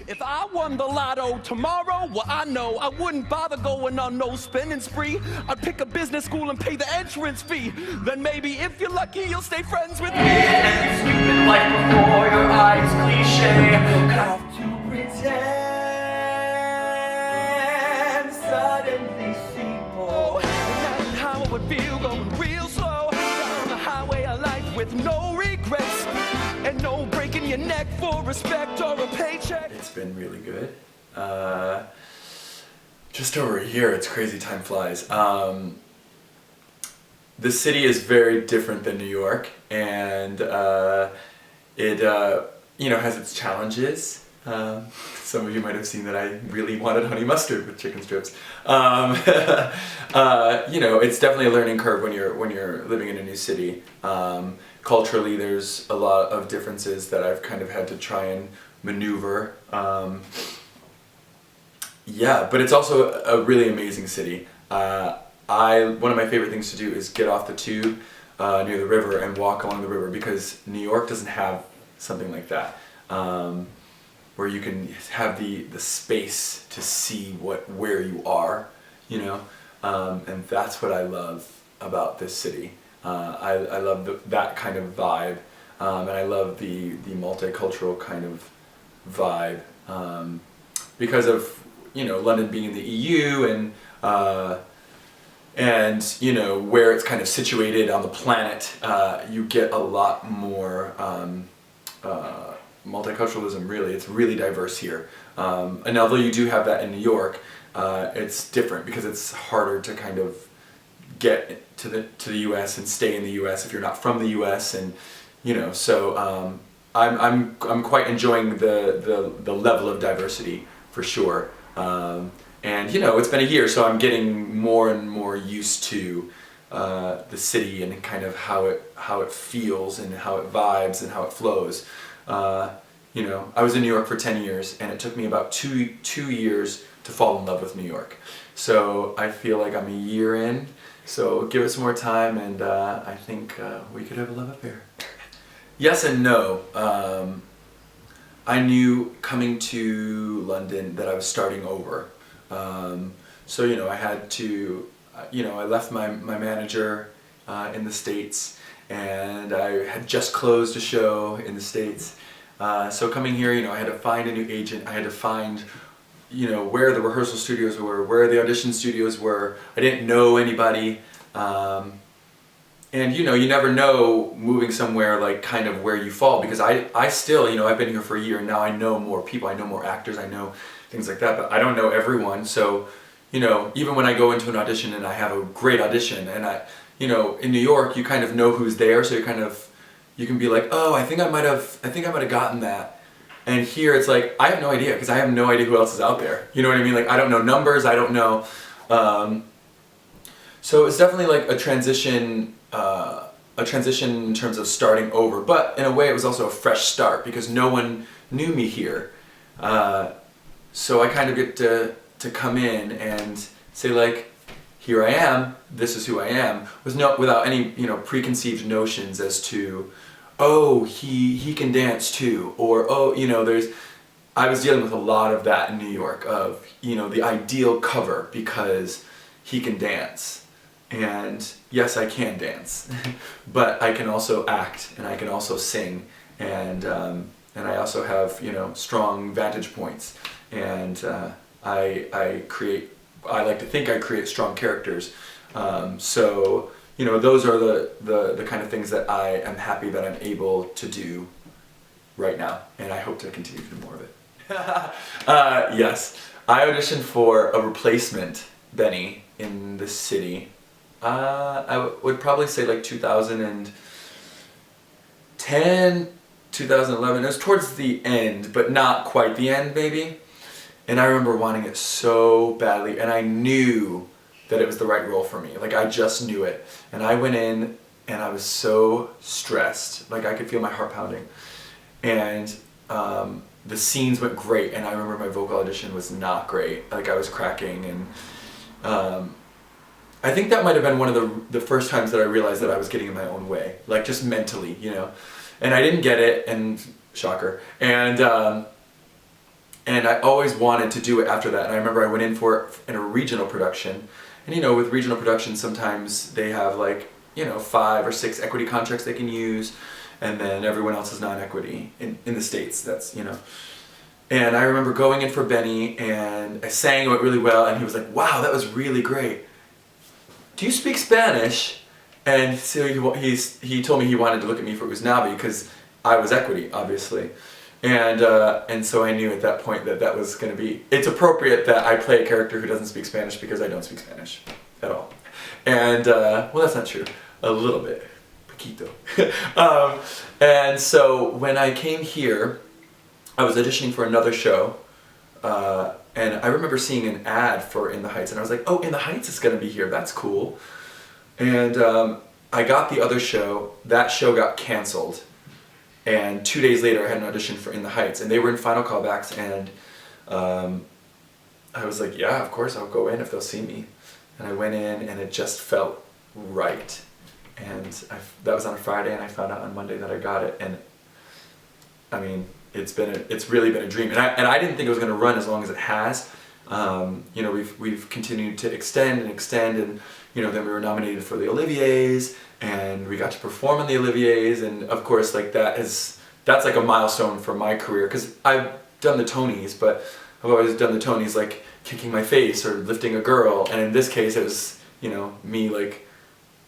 If I won the lotto tomorrow, well, I know I wouldn't bother going on no spending spree. I'd pick a business school and pay the entrance fee. Then maybe if you're lucky, you'll stay friends with me. And sweeping life before your eyes, cliche. Have to pretend suddenly see more. Imagine how it would feel going real slow down the highway of life with no regrets. And no breaking your neck for respect or a paycheck. It's been really good. Just over a year, it's crazy, time flies. The city is very different than New York, and it has its challenges. Some of you might have seen that I really wanted honey mustard with chicken strips. It's definitely a learning curve when you're living in a new city. Culturally, there's a lot of differences that I've kind of had to try and maneuver. But it's also a really amazing city. One of my favorite things to do is get off the tube near the river and walk along the river, because New York doesn't have something like that, where you can have the space to see where you are, and that's what I love about this city. I love that kind of vibe, and I love the multicultural kind of vibe, because of London being in the EU and where it's kind of situated on the planet. You get a lot more multiculturalism. Really, it's really diverse here, and although you do have that in New York, it's different because it's harder to kind of get to the U.S. and stay in the U.S. if you're not from the U.S. and so I'm quite enjoying the level of diversity for sure, and it's been a year, so I'm getting more and more used to the city and kind of how it feels and how it vibes and how it flows. I was in New York for 10 years, and it took me about two years to fall in love with New York. So I feel like I'm a year in. So give it some more time, and I think we could have a love affair. Yes and no. I knew coming to London that I was starting over. So I had to, I left my manager in the States, and I had just closed a show in the States. So coming here, I had to find a new agent. I had to find where the rehearsal studios were, where the audition studios were. I didn't know anybody. And you never know moving somewhere like kind of where you fall, because I still, I've been here for a year, and now I know more people, I know more actors, I know things like that, but I don't know everyone. So, even when I go into an audition and I have a great audition, and in New York, you kind of know who's there, so you can be like, oh, I think I might have gotten that. And here it's like, I have no idea, because I have no idea who else is out there. You know what I mean? Like, I don't know numbers, I don't know. So it's definitely like a transition in terms of starting over. But in a way, it was also a fresh start, because no one knew me here. So I kind of get to come in and say, like, here I am, this is who I am, without any preconceived notions as to, oh, he can dance too, or oh, I was dealing with a lot of that in New York, of the ideal cover because he can dance. And yes, I can dance, but I can also act, and I can also sing, and I also have strong vantage points, and I like to think I create strong characters. So those are the kind of things that I am happy that I'm able to do right now, and I hope to continue to do more of it. Yes, I auditioned for a replacement Benny in the city. I would probably say like 2010, 2011. It was towards the end, but not quite the end, maybe. And I remember wanting it so badly, and I knew that it was the right role for me. Like, I just knew it. And I went in, and I was so stressed. Like, I could feel my heart pounding. And the scenes went great, and I remember my vocal audition was not great. Like, I was cracking, and I think that might have been one of the first times that I realized that I was getting in my own way, like just mentally, And I didn't get it, and shocker. And And I always wanted to do it after that. And I remember I went in for it in a regional production. And you know, with regional production, sometimes they have like, you know, 5 or 6 equity contracts they can use. And then everyone else is non-equity in the States. That's, you know. And I remember going in for Benny, and I sang it really well, and he was like, wow, that was really great. Do you speak Spanish? And so he told me he wanted to look at me for Usnavi because I was equity, obviously. And so I knew at that point that was going to be, it's appropriate that I play a character who doesn't speak Spanish because I don't speak Spanish at all. And, well, that's not true. A little bit. Poquito. And so when I came here, I was auditioning for another show, and I remember seeing an ad for In the Heights, and I was like, oh, In the Heights is going to be here, that's cool. And I got the other show, that show got canceled, and 2 days later I had an audition for In the Heights, and they were in final callbacks, and I was like, yeah, of course I'll go in if they'll see me. And I went in, and it just felt right. And that was on a Friday, and I found out on Monday that I got it, and I mean, it's really been a dream, and I didn't think it was going to run as long as it has. You know, we've continued to extend, and you know, then we were nominated for the Olivier's, and we got to perform on the Olivier's, and of course, like that's like a milestone for my career, because I've done the Tonys, but I've always done the Tonys like kicking my face or lifting a girl, and in this case, it was, you know, me like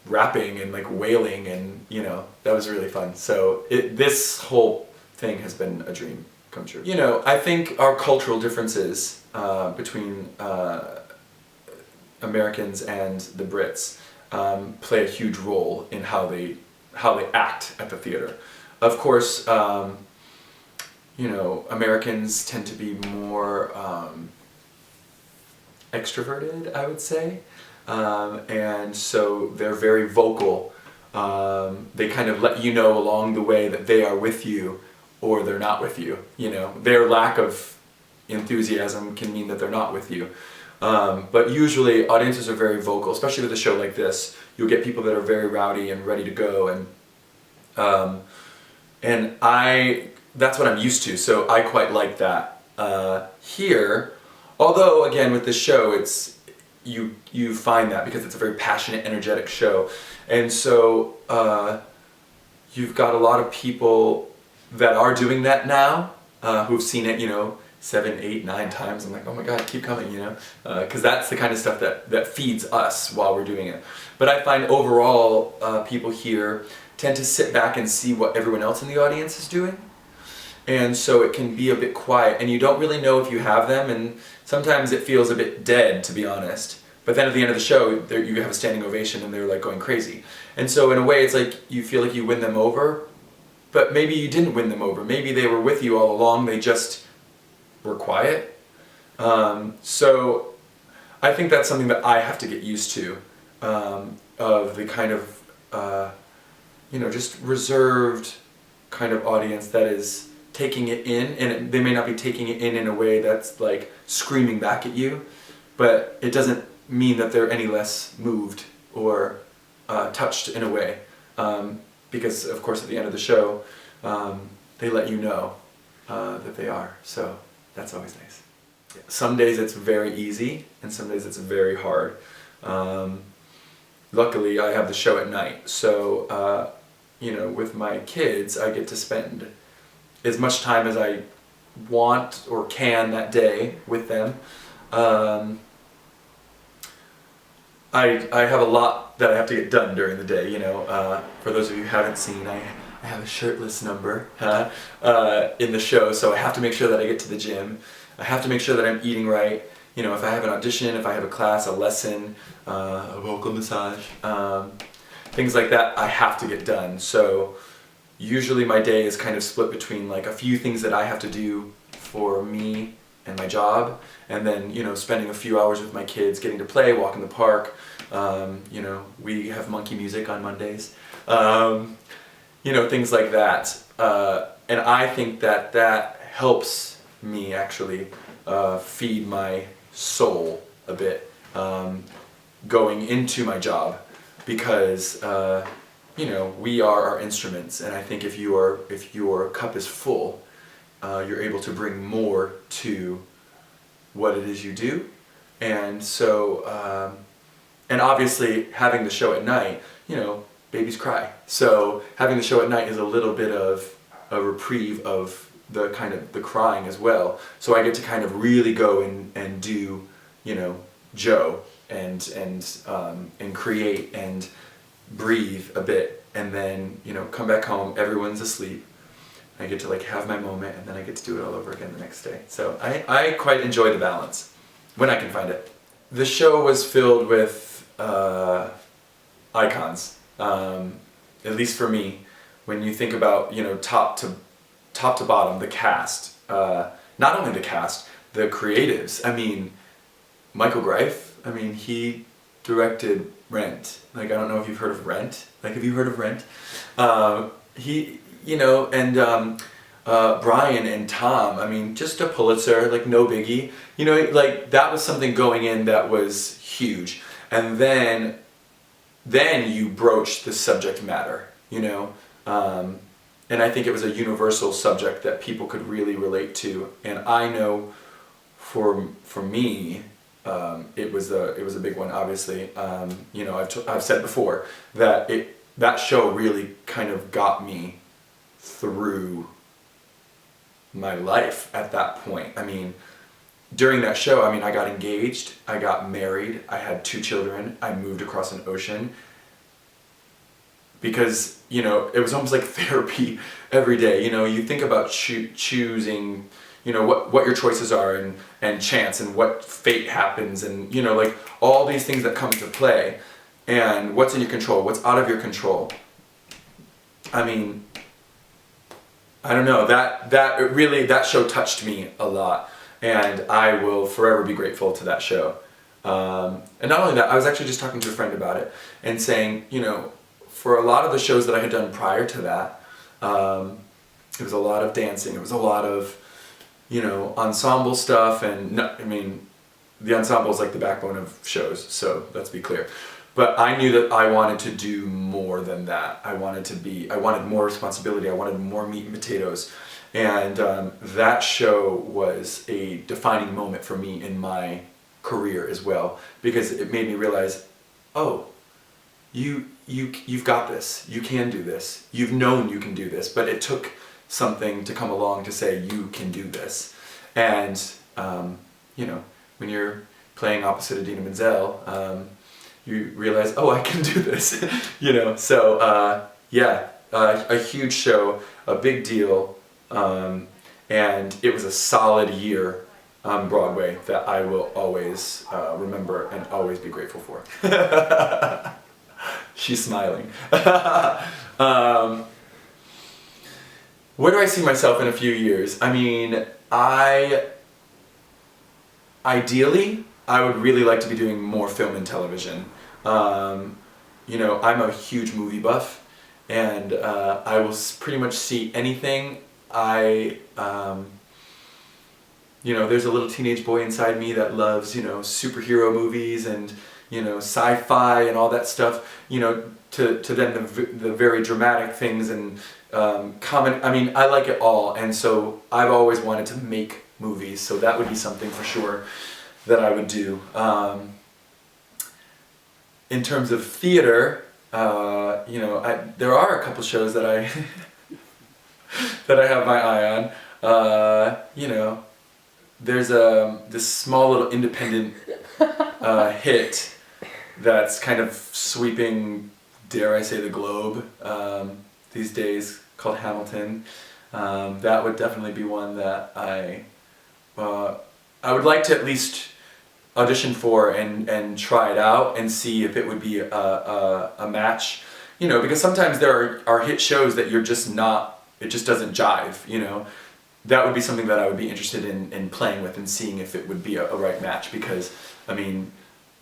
rapping and like wailing, and you know, that was really fun. So this whole thing has been a dream come true. You know, I think our cultural differences between Americans and the Brits play a huge role in how they act at the theater. Of course, you know, Americans tend to be more extroverted, I would say, and so they're very vocal. They kind of let you know along the way that they are with you or they're not with you. You know, their lack of enthusiasm can mean that they're not with you. But usually audiences are very vocal, especially with a show like this. You'll get people that are very rowdy and ready to go, and that's what I'm used to, so I quite like that. Here, although again with this show, it's you find that because it's a very passionate, energetic show, and so you've got a lot of people that are doing that now, who've seen it, you know, 7, 8, 9 times. I'm like, oh my god, keep coming, you know, because that's the kind of stuff that feeds us while we're doing it. But I find overall people here tend to sit back and see what everyone else in the audience is doing, and so it can be a bit quiet, and you don't really know if you have them, and sometimes it feels a bit dead, to be honest. But then at the end of the show, you have a standing ovation, and they're like going crazy. And so in a way, it's like you feel like you win them over, but maybe you didn't win them over. Maybe they were with you all along, they just were quiet. So I think that's something that I have to get used to, of the kind of, you know, just reserved kind of audience that is taking it in, and they may not be taking it in a way that's like screaming back at you, but it doesn't mean that they're any less moved or touched in a way, because of course at the end of the show they let you know that they are, so that's always nice. Some days it's very easy and some days it's very hard. Luckily I have the show at night, so you know, with my kids I get to spend as much time as I want or can that day with them. I have a lot that I have to get done during the day, you know. For those of you who haven't seen, I have a shirtless number in the show, so I have to make sure that I get to the gym. I have to make sure that I'm eating right. You know, if I have an audition, if I have a class, a lesson, a vocal massage, things like that, I have to get done. So usually my day is kind of split between like a few things that I have to do for me and my job, and then, you know, spending a few hours with my kids, getting to play, walk in the park. You know, we have monkey music on Mondays. You know, things like that. And I think that helps me actually feed my soul a bit going into my job, because you know, we are our instruments, and I think if your cup is full, you're able to bring more to what it is you do. And so, and obviously having the show at night, you know, babies cry. So having the show at night is a little bit of a reprieve of the kind of the crying as well. So I get to kind of really go and do, you know, Joe and create and breathe a bit, and then, you know, come back home, everyone's asleep. I get to like have my moment, and then I get to do it all over again the next day. So I quite enjoy the balance when I can find it. The show was filled with icons, at least for me. When you think about, you know, top to bottom, the cast, not only the cast, the creatives. I mean, Michael Greif, I mean, he directed Rent. Like, I don't know if you've heard of Rent. Like, have you heard of Rent? He, you know, and Brian and Tom, I mean, just a Pulitzer, like, no biggie. You know, like, that was something going in that was huge. And then you broached the subject matter, you know. And I think it was a universal subject that people could really relate to. And I know for me, it was a big one, obviously. You know, I've said before that that show really kind of got me through my life at that point. I mean, during that show, I mean, I got engaged, I got married, I had 2 children, I moved across an ocean. Because, you know, it was almost like therapy every day. You know, you think about choosing, you know, what your choices are, and chance, and what fate happens, and, you know, like all these things that come into play, and what's in your control, what's out of your control. I mean, I don't know, that show touched me a lot, and I will forever be grateful to that show. And not only that, I was actually just talking to a friend about it and saying, you know, for a lot of the shows that I had done prior to that, it was a lot of dancing, it was a lot of, you know, ensemble stuff, and no, I mean, the ensemble is like the backbone of shows, so let's be clear. But I knew that I wanted to do more than that. I wanted more responsibility, I wanted more meat and potatoes. And that show was a defining moment for me in my career as well, because it made me realize, oh, you've got this, you can do this, you've known you can do this, but it took something to come along to say you can do this. And you know, when you're playing opposite Idina Menzel, you realize, oh, I can do this. You know, so yeah, a huge show, a big deal, and it was a solid year on Broadway that I will always remember and always be grateful for. She's smiling. Where do I see myself in a few years? I mean, ideally, I would really like to be doing more film and television. You know, I'm a huge movie buff, and I will pretty much see anything. You know, there's a little teenage boy inside me that loves, you know, superhero movies and, you know, sci-fi and all that stuff, you know, to then the very dramatic things and comedy. I mean, I like it all, and so I've always wanted to make movies, so that would be something for sure that I would do. In terms of theater, you know, there are a couple shows that I that I have my eye on. You know, there's this small little independent hit that's kind of sweeping, dare I say, the globe these days, called Hamilton. That would definitely be one that I would like to at least audition for and try it out and see if it would be a match. You know, because sometimes there are hit shows that you're just not, it just doesn't jive, you know. That would be something that I would be interested in playing with and seeing if it would be a right match, because, I mean,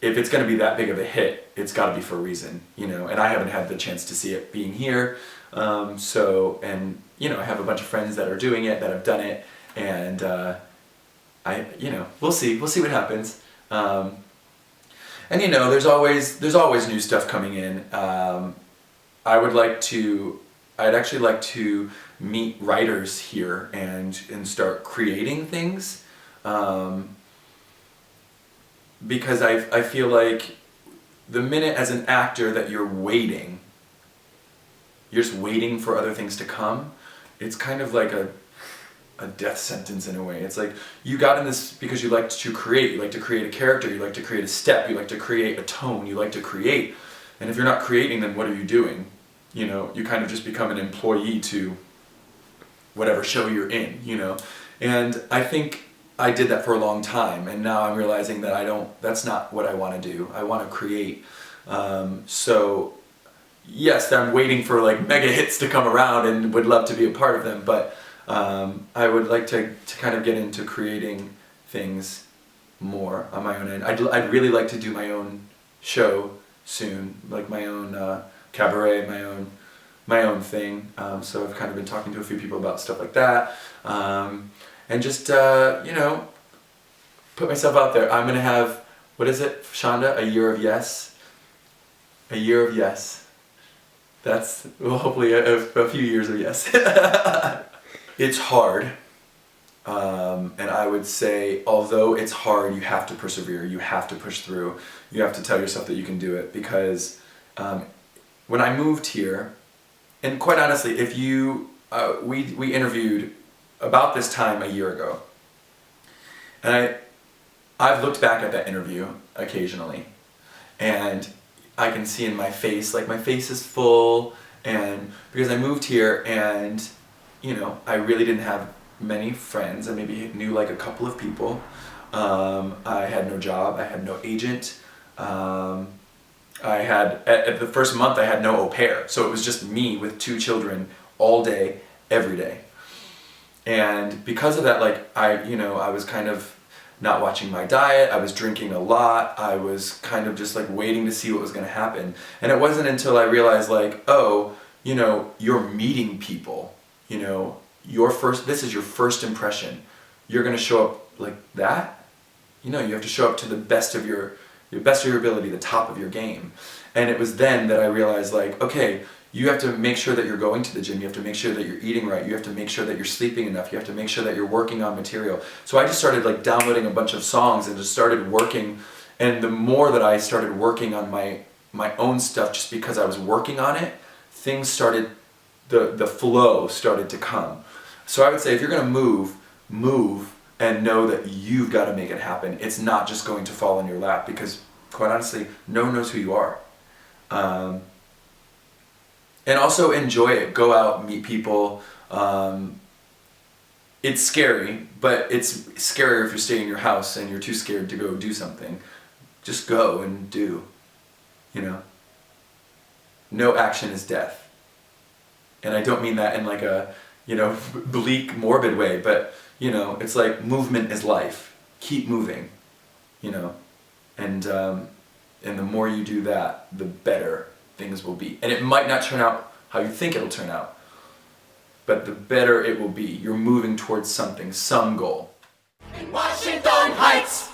if it's going to be that big of a hit, it's got to be for a reason, you know, and I haven't had the chance to see it being here. So, and, you know, I have a bunch of friends that are doing it, that have done it, and you know, we'll see what happens. And, you know, there's always new stuff coming in. I would like to I'd actually like to meet writers here and start creating things, because I feel like the minute as an actor that you're just waiting for other things to come, it's kind of like a death sentence in a way. It's like you got in this because you like to create. You like to create a character. You like to create a step. You like to create a tone. You like to create. And if you're not creating, then what are you doing? You know, you kind of just become an employee to whatever show you're in, you know. And I think I did that for a long time, and now I'm realizing that that's not what I want to do. I want to create. So yes, I'm waiting for like mega hits to come around and would love to be a part of them, but I would like to kind of get into creating things more on my own end. I'd really like to do my own show soon, like my own cabaret, my own thing. So I've kind of been talking to a few people about stuff like that, and just you know, put myself out there. I'm gonna have, what is it, Shonda? A year of yes. A year of yes. That's, well, hopefully a few years of yes. It's hard, and I would say, although it's hard, you have to persevere, you have to push through, you have to tell yourself that you can do it, because when I moved here, and quite honestly, if you, we interviewed about this time a year ago, and I've looked back at that interview occasionally, and I can see in my face, like my face is full, and because I moved here and, you know, I really didn't have many friends. I maybe knew like a couple of people. I had no job. I had no agent. I had, at the first month, I had no au pair. So it was just me with 2 children all day, every day. And because of that, like, I was kind of not watching my diet. I was drinking a lot. I was kind of just like waiting to see what was going to happen. And it wasn't until I realized, like, oh, you know, you're meeting people. You know, this is your first impression. You're going to show up like that. You know, you have to show up to the best of your ability, the top of your game. And it was then that I realized, like, okay, you have to make sure that you're going to the gym. You have to make sure that you're eating right. You have to make sure that you're sleeping enough. You have to make sure that you're working on material. So I just started like downloading a bunch of songs and just started working. And the more that I started working on my own stuff, just because I was working on it, things started, the flow started to come. So I would say if you're going to move and know that you've got to make it happen. It's not just going to fall in your lap, because quite honestly, no one knows who you are. And also enjoy it. Go out, meet people. It's scary, but it's scarier if you stay in your house and you're too scared to go do something. Just go and do, you know. No action is death. And I don't mean that in like a, you know, bleak, morbid way, but, you know, it's like movement is life. Keep moving, you know. And the more you do that, the better things will be. And it might not turn out how you think it'll turn out, but the better it will be. You're moving towards something, some goal. In Washington Heights.